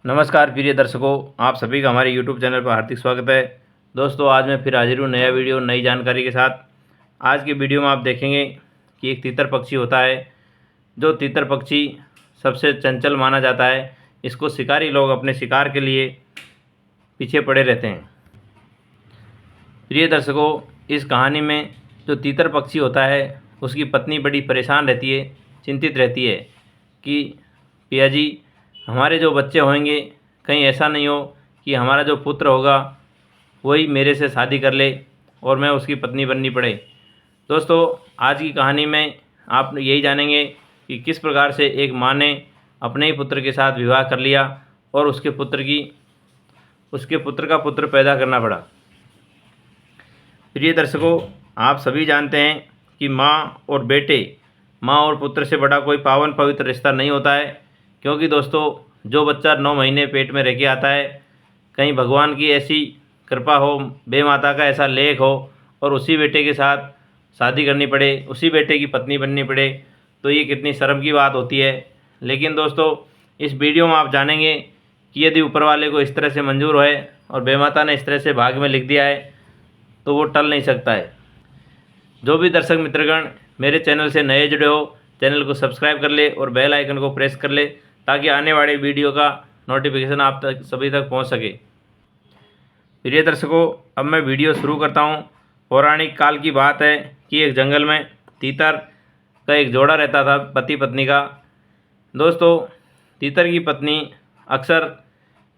नमस्कार प्रिय दर्शकों, आप सभी का हमारे YouTube चैनल पर हार्दिक स्वागत है। दोस्तों, आज मैं फिर हाजिर हूँ नया वीडियो नई जानकारी के साथ। आज की वीडियो में आप देखेंगे कि एक तीतर पक्षी होता है। जो तीतर पक्षी सबसे चंचल माना जाता है। इसको शिकारी लोग अपने शिकार के लिए पीछे पड़े रहते हैं। प्रिय दर्शकों, इस कहानी में जो तीतर पक्षी होता है उसकी पत्नी बड़ी परेशान रहती है, चिंतित रहती है कि पिया जी, हमारे जो बच्चे होंगे कहीं ऐसा नहीं हो कि हमारा जो पुत्र होगा वही मेरे से शादी कर ले और मैं उसकी पत्नी बननी पड़े। दोस्तों, आज की कहानी में आप यही जानेंगे कि किस प्रकार से एक माँ ने अपने ही पुत्र के साथ विवाह कर लिया और उसके पुत्र का पुत्र पैदा करना पड़ा। प्रिय दर्शकों, आप सभी जानते हैं कि माँ और पुत्र से बड़ा कोई पावन पवित्र रिश्ता नहीं होता है। क्योंकि दोस्तों, जो बच्चा 9 महीने पेट में रह के आता है, कहीं भगवान की ऐसी कृपा हो, बेमाता का ऐसा लेख हो और उसी बेटे के साथ शादी करनी पड़े, उसी बेटे की पत्नी बननी पड़े, तो ये कितनी शर्म की बात होती है। लेकिन दोस्तों, इस वीडियो में आप जानेंगे कि यदि ऊपर वाले को इस तरह से मंजूर है और बेमाता ने इस तरह से भाग्य में लिख दिया है तो वो टल नहीं सकता है। जो भी दर्शक मित्रगण मेरे चैनल से नए जुड़े हो, चैनल को सब्सक्राइब कर ले और बेल आइकन को प्रेस कर ले ताकि आने वाले वीडियो का नोटिफिकेशन आप तक सभी तक पहुंच सके। प्रिय दर्शकों, अब मैं वीडियो शुरू करता हूं। पौराणिक काल की बात है कि एक जंगल में तीतर का एक जोड़ा रहता था, पति पत्नी का। दोस्तों, तीतर की पत्नी अक्सर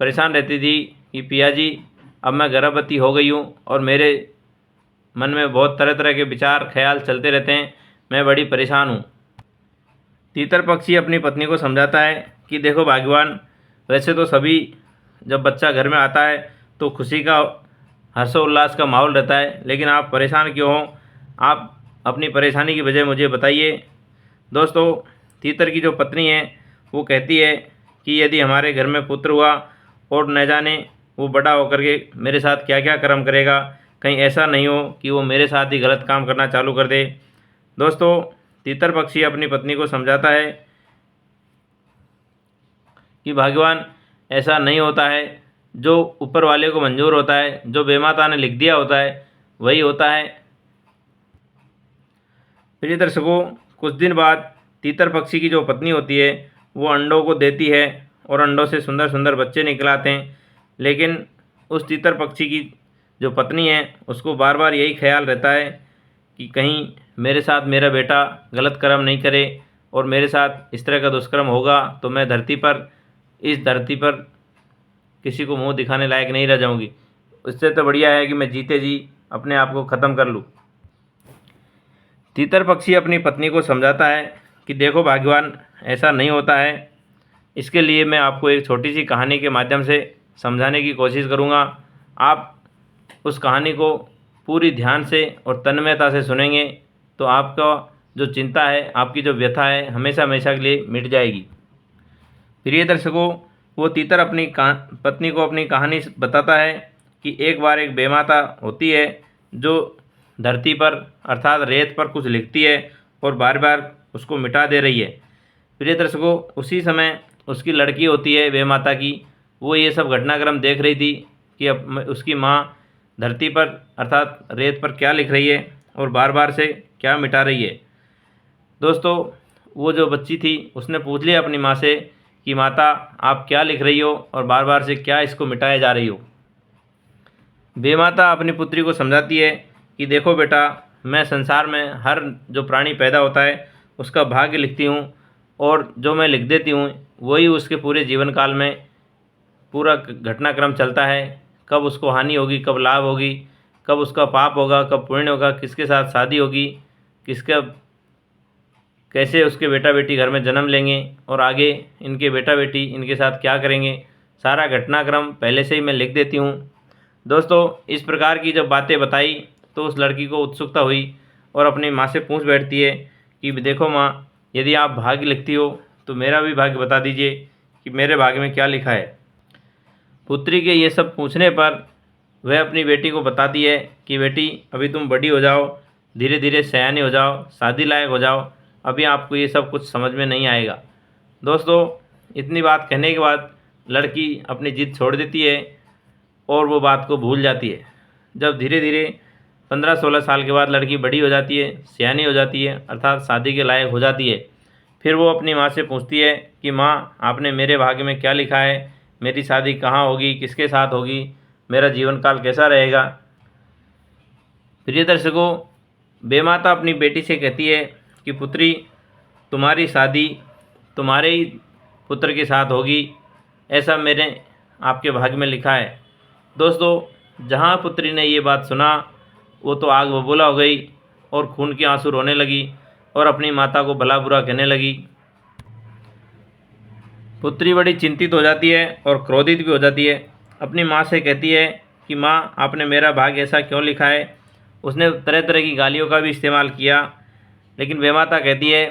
परेशान रहती थी कि पिया जी, अब मैं गर्भवती हो गई हूँ और मेरे मन में बहुत तरह तरह के विचार ख्याल चलते रहते हैं, मैं बड़ी परेशान हूँ। तीतर पक्षी अपनी पत्नी को समझाता है कि देखो भाग्यवान, वैसे तो सभी जब बच्चा घर में आता है तो खुशी का, हर्षोल्लास का माहौल रहता है, लेकिन आप परेशान क्यों हो? आप अपनी परेशानी की वजह मुझे बताइए। दोस्तों, तीतर की जो पत्नी है वो कहती है कि यदि हमारे घर में पुत्र हुआ और न जाने वो बड़ा होकर के मेरे साथ क्या क्या कर्म करेगा, कहीं ऐसा नहीं हो कि वो मेरे साथ ही गलत काम करना चालू कर दे। दोस्तों, तीतर पक्षी अपनी पत्नी को समझाता है कि भगवान, ऐसा नहीं होता है। जो ऊपर वाले को मंजूर होता है, जो बेमाता ने लिख दिया होता है, वही होता है। प्रिय दर्शकों, कुछ दिन बाद तीतर पक्षी की जो पत्नी होती है वो अंडों को देती है और अंडों से सुंदर सुंदर बच्चे निकल आते हैं। लेकिन उस तीतर पक्षी की जो पत्नी है उसको बार बार यही ख्याल रहता है कि कहीं मेरे साथ मेरा बेटा गलत कर्म नहीं करे और मेरे साथ इस तरह का दुष्कर्म होगा तो मैं इस धरती पर किसी को मुंह दिखाने लायक नहीं रह जाऊंगी। इससे तो बढ़िया है कि मैं जीते जी अपने आप को ख़त्म कर लूँ। तीतर पक्षी अपनी पत्नी को समझाता है कि देखो भाग्यवान, ऐसा नहीं होता है। इसके लिए मैं आपको एक छोटी सी कहानी के माध्यम से समझाने की कोशिश करूँगा। आप उस कहानी को पूरी ध्यान से और तन्मयता से सुनेंगे तो आपका जो चिंता है, आपकी जो व्यथा है, हमेशा हमेशा के लिए मिट जाएगी। प्रिय दर्शकों, वो तीतर अपनी पत्नी को अपनी कहानी बताता है कि एक बार एक बेमाता होती है जो धरती पर अर्थात रेत पर कुछ लिखती है और बार बार उसको मिटा दे रही है। प्रिय दर्शकों, उसी समय उसकी लड़की होती है बेमाता की, वो ये सब घटनाक्रम देख रही थी कि अब उसकी माँ धरती पर अर्थात रेत पर क्या लिख रही है और बार बार से क्या मिटा रही है। दोस्तों, वो जो बच्ची थी उसने पूछ लिया अपनी माँ से कि माता, आप क्या लिख रही हो और बार बार से क्या इसको मिटाए जा रही हो। बेमाता अपनी पुत्री को समझाती है कि देखो बेटा, मैं संसार में हर जो प्राणी पैदा होता है उसका भाग्य लिखती हूँ और जो मैं लिख देती हूँ वही उसके पूरे जीवन काल में पूरा घटनाक्रम चलता है। कब उसको हानि होगी, कब लाभ होगी, कब उसका पाप होगा, कब पुण्य होगा, किसके साथ शादी होगी, किसका कैसे उसके बेटा बेटी घर में जन्म लेंगे और आगे इनके बेटा बेटी इनके साथ क्या करेंगे, सारा घटनाक्रम पहले से ही मैं लिख देती हूँ। दोस्तों, इस प्रकार की जब बातें बताई तो उस लड़की को उत्सुकता हुई और अपनी माँ से पूछ बैठती है कि देखो माँ, यदि आप भाग्य लिखती हो तो मेरा भी भाग्य बता दीजिए कि मेरे भाग्य में क्या लिखा है। पुत्री के ये सब पूछने पर वह अपनी बेटी को बताती है कि बेटी, अभी तुम बड़ी हो जाओ, धीरे धीरे सयानी हो जाओ, शादी लायक हो जाओ, अभी आपको ये सब कुछ समझ में नहीं आएगा। दोस्तों, इतनी बात कहने के बाद लड़की अपनी जिद छोड़ देती है और वो बात को भूल जाती है। जब धीरे धीरे 15-16 साल के बाद लड़की बड़ी हो जाती है, सयानी हो जाती है, अर्थात शादी के लायक हो जाती है, फिर वो अपनी माँ से पूछती है कि माँ, आपने मेरे भाग्य में क्या लिखा है, मेरी शादी कहाँ होगी, किसके साथ होगी, मेरा जीवन काल कैसा रहेगा। प्रिय दर्शकों, बेमाता अपनी बेटी से कहती है कि पुत्री, तुम्हारी शादी तुम्हारे ही पुत्र के साथ होगी, ऐसा मेरे आपके भाग्य में लिखा है। दोस्तों, जहाँ पुत्री ने ये बात सुना वो तो आग बबूला हो गई और खून के आंसू रोने लगी और अपनी माता को भला बुरा कहने लगी। पुत्री बड़ी चिंतित हो जाती है और क्रोधित भी हो जाती है। अपनी माँ से कहती है कि माँ, आपने मेरा भाग्य ऐसा क्यों लिखा है। उसने तरह तरह की गालियों का भी इस्तेमाल किया, लेकिन बेमाता कहती है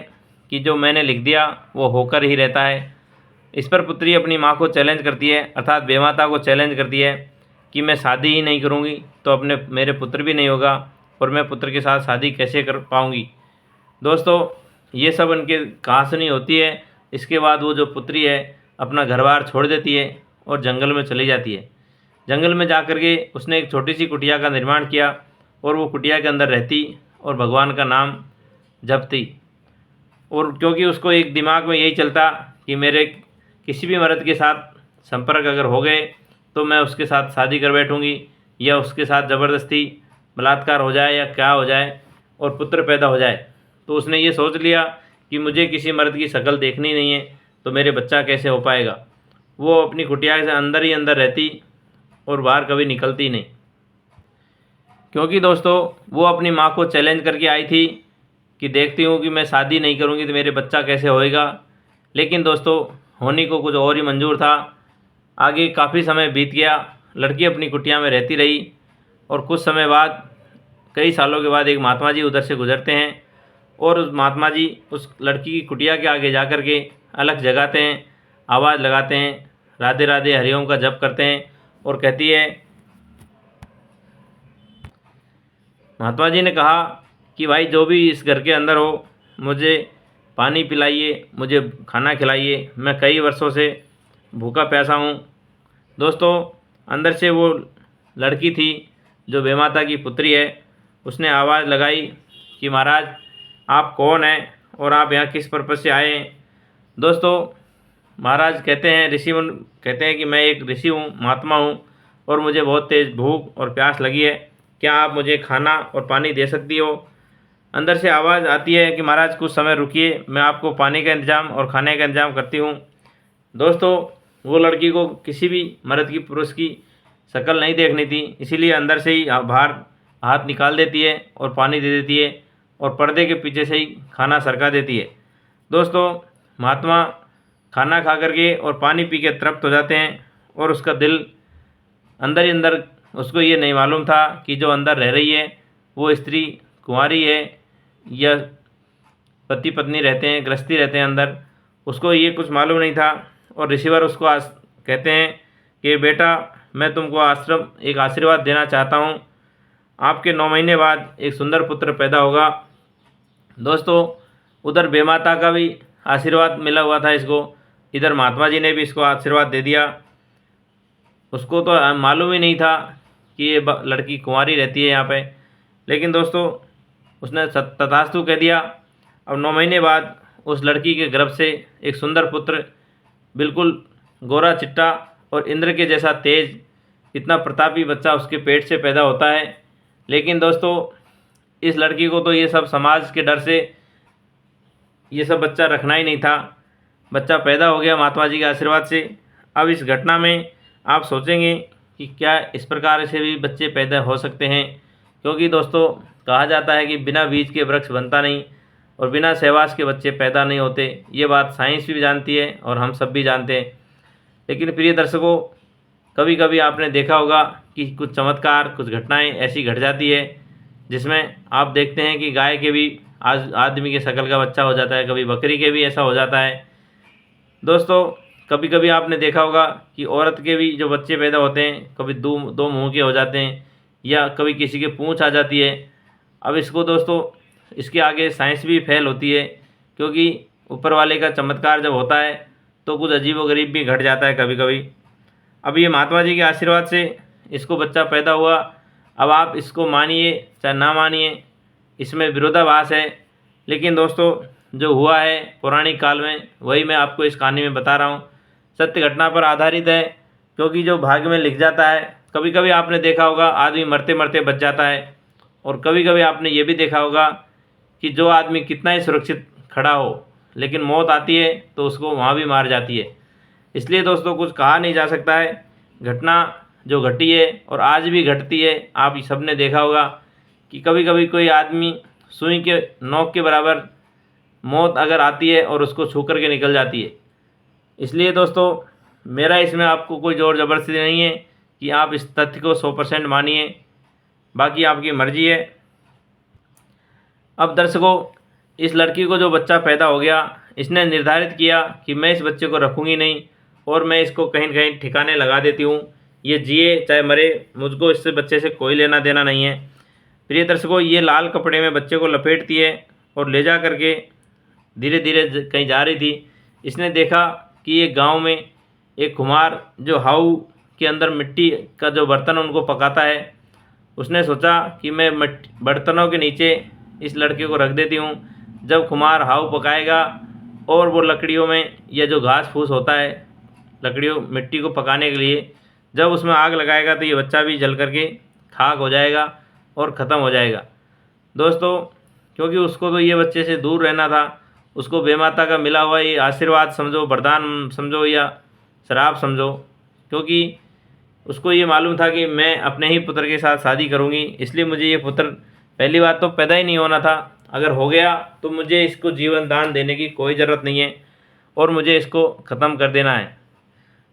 कि जो मैंने लिख दिया वो होकर ही रहता है। इस पर पुत्री अपनी माँ को चैलेंज करती है, अर्थात बेमाता को चैलेंज करती है कि मैं शादी ही नहीं करूँगी तो अपने मेरे पुत्र भी नहीं होगा और मैं पुत्र के साथ शादी कैसे कर पाऊँगी। दोस्तों, ये सब उनके कहासुनी होती है। इसके बाद वो जो पुत्री है अपना घर बार छोड़ देती है और जंगल में चली जाती है। जंगल में जा कर के उसने एक छोटी सी कुटिया का निर्माण किया और वो कुटिया के अंदर रहती और भगवान का नाम जपती। और क्योंकि उसको एक दिमाग में यही चलता कि मेरे किसी भी मर्द के साथ संपर्क अगर हो गए तो मैं उसके साथ शादी कर बैठूँगी या उसके साथ ज़बरदस्ती बलात्कार हो जाए या क्या हो जाए और पुत्र पैदा हो जाए। तो उसने ये सोच लिया कि मुझे किसी मर्द की शक्ल देखनी नहीं है तो मेरे बच्चा कैसे हो पाएगा। वो अपनी कुटिया से अंदर ही अंदर रहती और बाहर कभी निकलती नहीं, क्योंकि दोस्तों वो अपनी माँ को चैलेंज करके आई थी कि देखती हूँ कि मैं शादी नहीं करूँगी तो मेरे बच्चा कैसे होएगा। लेकिन दोस्तों, होने को कुछ और ही मंजूर था। आगे काफ़ी समय बीत गया, लड़की अपनी कुटिया में रहती रही और कुछ समय बाद, कई सालों के बाद, एक महात्मा जी उधर से गुजरते हैं और उस महात्मा जी उस लड़की की कुटिया के आगे जा कर के अलग जगाते हैं, आवाज़ लगाते हैं, राधे राधे हरिओम का जप करते हैं और कहती है, महात्मा जी ने कहा कि भाई जो भी इस घर के अंदर हो, मुझे पानी पिलाइए, मुझे खाना खिलाइए, मैं कई वर्षों से भूखा प्यासा हूँ। दोस्तों, अंदर से वो लड़की थी जो बेमाता की पुत्री है, उसने आवाज़ लगाई कि महाराज, आप कौन हैं और आप यहाँ किस पर्पज़ से आए हैं। दोस्तों, महाराज कहते हैं, ऋषि कहते हैं कि मैं एक ऋषि हूँ, महात्मा हूँ और मुझे बहुत तेज़ भूख और प्यास लगी है, क्या आप मुझे खाना और पानी दे सकती हो। अंदर से आवाज़ आती है कि महाराज कुछ समय रुकिए, मैं आपको पानी का इंतज़ाम और खाने का इंतज़ाम करती हूँ। दोस्तों, वो लड़की को किसी भी मर्द की पुरुष की शक्ल नहीं देखनी थी, इसीलिए अंदर से ही बाहर हाथ निकाल देती है और पानी दे देती है और पर्दे के पीछे से ही खाना सरका देती है। दोस्तों, महात्मा खाना खा करके और पानी पी के तृप्त हो जाते हैं और उसका दिल अंदर ही अंदर, उसको ये नहीं मालूम था कि जो अंदर रह रही है वो स्त्री कुंवारी है या पति पत्नी रहते हैं, गृहस्थी रहते हैं अंदर, उसको ये कुछ मालूम नहीं था। और ऋषिवर उसको कहते हैं कि बेटा, मैं तुमको एक आशीर्वाद देना चाहता हूँ, आपके 9 महीने बाद एक सुंदर पुत्र पैदा होगा। दोस्तों, उधर बेमाता का भी आशीर्वाद मिला हुआ था इसको, इधर महात्मा जी ने भी इसको आशीर्वाद दे दिया। उसको तो मालूम ही नहीं था कि ये लड़की कुंवारी रहती है यहाँ पे, लेकिन दोस्तों उसने तथास्तु कह दिया। अब 9 महीने बाद उस लड़की के गर्भ से एक सुंदर पुत्र, बिल्कुल गोरा चिट्टा और इंद्र के जैसा तेज, इतना प्रतापी बच्चा उसके पेट से पैदा होता है। लेकिन दोस्तों, इस लड़की को तो ये सब समाज के डर से ये सब बच्चा रखना ही नहीं था। बच्चा पैदा हो गया महात्मा जी के आशीर्वाद से। अब इस घटना में आप सोचेंगे कि क्या इस प्रकार से भी बच्चे पैदा हो सकते हैं, क्योंकि दोस्तों कहा जाता है कि बिना बीज के वृक्ष बनता नहीं और बिना सहवास के बच्चे पैदा नहीं होते। ये बात साइंस भी जानती है और हम सब भी जानते हैं। लेकिन प्रिय दर्शकों, कभी कभी आपने देखा होगा कि कुछ चमत्कार, कुछ घटनाएं ऐसी घट जाती है जिसमें आप देखते हैं कि गाय के भी आज आदमी के शक्ल का बच्चा हो जाता है, कभी बकरी के भी ऐसा हो जाता है। दोस्तों, कभी कभी आपने देखा होगा कि औरत के भी जो बच्चे पैदा होते हैं, कभी दो मुंह के हो जाते हैं या कभी किसी के पूँछ आ जाती है। अब इसको दोस्तों, इसके आगे साइंस भी फेल होती है, क्योंकि ऊपर वाले का चमत्कार जब होता है तो कुछ अजीबोगरीब भी घट जाता है कभी कभी। अब ये महात्मा जी के आशीर्वाद से इसको बच्चा पैदा हुआ। अब आप इसको मानिए चाहे ना मानिए, इसमें विरोधाभास है, लेकिन दोस्तों जो हुआ है पौराणिक काल में वही मैं आपको इस कहानी में बता रहा हूँ। सत्य घटना पर आधारित है, क्योंकि जो भाग्य में लिख जाता है, कभी कभी आपने देखा होगा आदमी मरते मरते बच जाता है, और कभी कभी आपने ये भी देखा होगा कि जो आदमी कितना ही सुरक्षित खड़ा हो लेकिन मौत आती है तो उसको वहाँ भी मार जाती है। इसलिए दोस्तों कुछ कहा नहीं जा सकता है। घटना जो घटी है और आज भी घटती है, आप सब ने देखा होगा कि कभी कभी कोई आदमी सुई के नोक के बराबर मौत अगर आती है और उसको छू कर के निकल जाती है। इसलिए दोस्तों मेरा इसमें आपको कोई ज़ोर ज़बरदस्ती नहीं है कि आप इस तथ्य को 100% मानिए, बाकी आपकी मर्जी है। अब दर्शकों, इस लड़की को जो बच्चा पैदा हो गया, इसने निर्धारित किया कि मैं इस बच्चे को रखूँगी नहीं और मैं इसको कहीं न कहीं ठिकाने लगा देती हूँ, ये जिए चाहे मरे, मुझको इससे बच्चे से कोई लेना देना नहीं है। प्रिय दर्शकों, ये लाल कपड़े में बच्चे को लपेटती है और ले जा करके धीरे धीरे कहीं जा रही थी। इसने देखा कि एक गांव में एक कुम्हार जो हाउ के अंदर मिट्टी का जो बर्तन उनको पकाता है, उसने सोचा कि मैं बर्तनों के नीचे इस लड़के को रख देती हूँ। जब कुम्हार हाउ पकाएगा और वो लकड़ियों में या जो घास फूस होता है लकड़ियों मिट्टी को पकाने के लिए, जब उसमें आग लगाएगा तो ये बच्चा भी जल करके खाक हो जाएगा और ख़त्म हो जाएगा। दोस्तों क्योंकि उसको तो ये बच्चे से दूर रहना था, उसको बेमाता का मिला हुआ ये आशीर्वाद समझो, वरदान समझो या श्राप समझो, क्योंकि उसको ये मालूम था कि मैं अपने ही पुत्र के साथ शादी करूँगी, इसलिए मुझे ये पुत्र पहली बात तो पैदा ही नहीं होना था। अगर हो गया तो मुझे इसको जीवन दान देने की कोई ज़रूरत नहीं है और मुझे इसको ख़त्म कर देना है।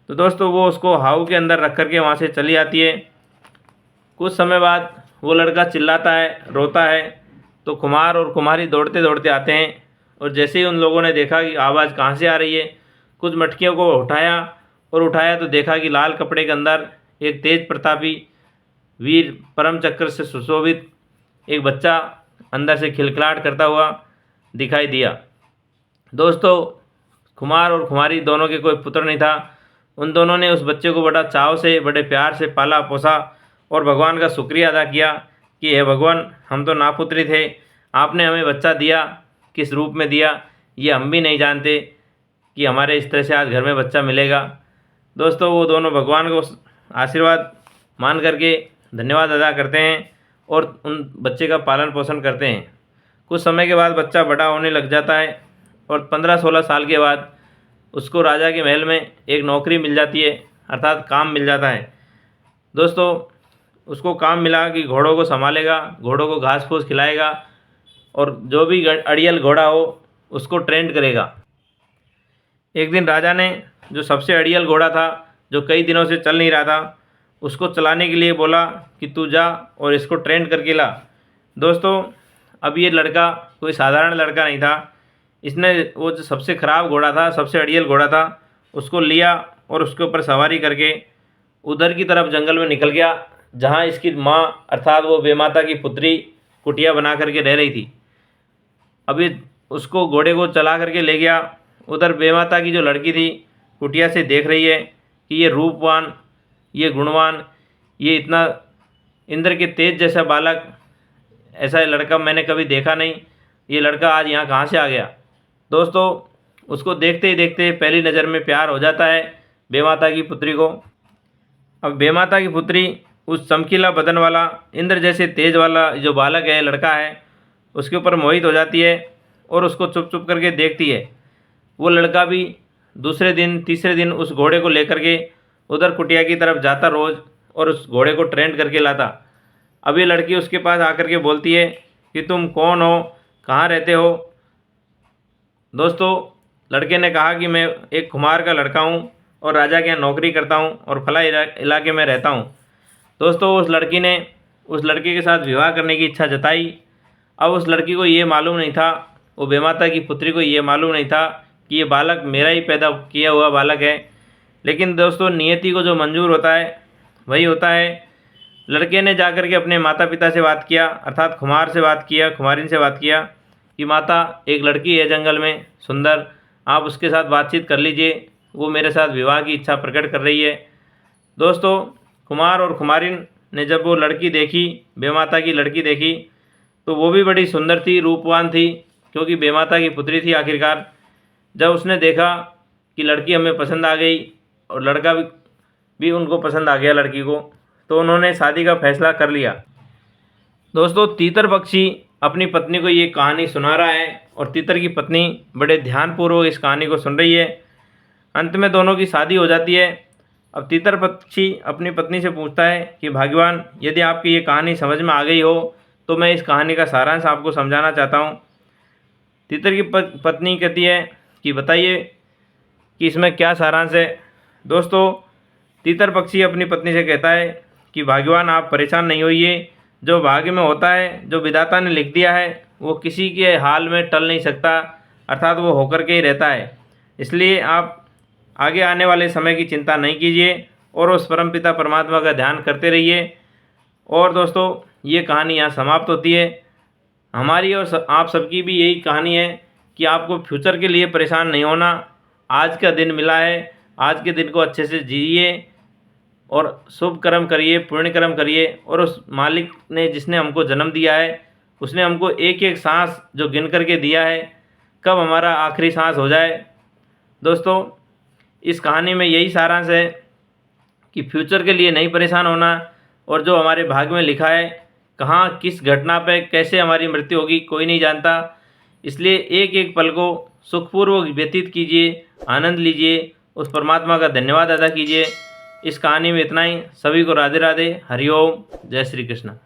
तो दोस्तों वो उसको हाउ के अंदर रख कर के वहाँ से चली आती है। कुछ समय बाद वो लड़का चिल्लाता है, रोता है, तो कुम्हार और कुम्हारी दौड़ते दौड़ते आते हैं, और जैसे ही उन लोगों ने देखा कि आवाज़ कहाँ से आ रही है, कुछ मटकियों को उठाया तो देखा कि लाल कपड़े के अंदर एक तेज प्रतापी वीर परम चक्र से सुशोभित एक बच्चा अंदर से खिलखिलाहट करता हुआ दिखाई दिया। दोस्तों कुम्हार और कुम्हारी दोनों के कोई पुत्र नहीं था। उन दोनों ने उस बच्चे को बड़ा चाव से, बड़े प्यार से पाला पोसा और भगवान का शुक्रिया अदा किया कि हे भगवान, हम तो नापुत्री थे, आपने हमें बच्चा दिया, किस रूप में दिया ये हम भी नहीं जानते कि हमारे इस तरह से आज घर में बच्चा मिलेगा। दोस्तों वो दोनों भगवान को आशीर्वाद मान करके धन्यवाद अदा करते हैं और उन बच्चे का पालन पोषण करते हैं। कुछ समय के बाद बच्चा बड़ा होने लग जाता है और 15-16 साल के बाद उसको राजा के महल में एक नौकरी मिल जाती है, अर्थात काम मिल जाता है। दोस्तों उसको काम मिला कि घोड़ों को संभालेगा, घोड़ों को घास फूस खिलाएगा और जो भी अड़ियल घोड़ा हो उसको ट्रेंड करेगा। एक दिन राजा ने जो सबसे अड़ियल घोड़ा था, जो कई दिनों से चल नहीं रहा था, उसको चलाने के लिए बोला कि तू जा और इसको ट्रेंड करके ला। दोस्तों अब ये लड़का कोई साधारण लड़का नहीं था। इसने वो जो सबसे ख़राब घोड़ा था, सबसे अड़ियल घोड़ा था, उसको लिया और उसके ऊपर सवारी करके उधर की तरफ जंगल में निकल गया, जहाँ इसकी माँ अर्थात वो बेमाता की पुत्री कुटिया बना करके रह रही थी। अभी उसको घोड़े को चला करके ले गया। उधर बेमाता की जो लड़की थी कुटिया से देख रही है कि ये रूपवान, ये गुणवान, ये इतना इंद्र के तेज जैसा बालक, ऐसा लड़का मैंने कभी देखा नहीं, ये लड़का आज यहाँ कहाँ से आ गया। दोस्तों उसको देखते ही देखते पहली नज़र में प्यार हो जाता है बेमाता की पुत्री को। अब बेमाता की पुत्री उस चमकीला बदन वाला, इंद्र जैसे तेज वाला जो बालक है, लड़का है, उसके ऊपर मोहित हो जाती है और उसको चुप चुप करके देखती है। वो लड़का भी दूसरे दिन तीसरे दिन उस घोड़े को लेकर के उधर कुटिया की तरफ जाता रोज़ और उस घोड़े को ट्रेंड करके लाता। अब ये लड़की उसके पास आकर के बोलती है कि तुम कौन हो, कहाँ रहते हो। दोस्तों लड़के ने कहा कि मैं एक कुम्हार का लड़का हूँ और राजा के यहाँ नौकरी करता हूँ और फला इलाके में रहता हूँ। दोस्तों उस लड़की ने उस लड़के के साथ विवाह करने की इच्छा जताई। अब उस लड़की को ये मालूम नहीं था, वो बेमाता की पुत्री को ये मालूम नहीं था कि ये बालक मेरा ही पैदा किया हुआ बालक है। लेकिन दोस्तों नियति को जो मंजूर होता है वही होता है। लड़के ने जाकर के अपने माता पिता से बात किया, अर्थात कुम्हार से बात किया, कुम्हारिन से बात किया कि माता एक लड़की है जंगल में सुंदर, आप उसके साथ बातचीत कर लीजिए, वो मेरे साथ विवाह की इच्छा प्रकट कर रही है। दोस्तों, कुमार और कुमारिन ने जब वो लड़की देखी, बेमाता की लड़की देखी, तो वो भी बड़ी सुंदर थी, रूपवान थी, क्योंकि बेमाता की पुत्री थी आखिरकार। जब उसने देखा कि लड़की हमें पसंद आ गई और लड़का भी उनको पसंद आ गया लड़की को, तो उन्होंने शादी का फैसला कर लिया। दोस्तों, तीतर पक्षी अपनी पत्नी को ये कहानी सुना रहा है और तीतर की पत्नी बड़े ध्यानपूर्वक इस कहानी को सुन रही है। अंत में दोनों की शादी हो जाती है। अब तीतर पक्षी अपनी पत्नी से पूछता है कि भाग्यवान, यदि आपकी ये कहानी समझ में आ गई हो तो मैं इस कहानी का सारांश आपको समझाना चाहता हूँ। तीतर की पत्नी कहती है कि बताइए कि इसमें क्या सारांश है। दोस्तों, तीतर पक्षी अपनी पत्नी से कहता है कि भाग्यवान, आप परेशान नहीं होइए। जो भाग्य में होता है, जो विधाता ने लिख दिया है, वो किसी के हाल में टल नहीं सकता, अर्थात वो होकर के ही रहता है। इसलिए आप आगे आने वाले समय की चिंता नहीं कीजिए और उस परमपिता परमात्मा का ध्यान करते रहिए। और दोस्तों, ये कहानी यहाँ समाप्त होती है। हमारी और आप सबकी भी यही कहानी है कि आपको फ्यूचर के लिए परेशान नहीं होना। आज का दिन मिला है, आज के दिन को अच्छे से जिए और शुभ कर्म करिए, पुण्य कर्म करिए। और उस मालिक ने, जिसने हमको जन्म दिया है, उसने हमको एक एक सांस जो गिन करके दिया है, कब हमारा आखिरी सांस हो जाए। दोस्तों, इस कहानी में यही सारांश है कि फ्यूचर के लिए नहीं परेशान होना, और जो हमारे भाग्य में लिखा है, कहाँ किस घटना पे कैसे हमारी मृत्यु होगी, कोई नहीं जानता। इसलिए एक एक पल को सुखपूर्वक व्यतीत कीजिए, आनंद लीजिए, उस परमात्मा का धन्यवाद अदा कीजिए। इस कहानी में इतना ही। सभी को राधे राधे, हरिओम, जय श्री कृष्ण।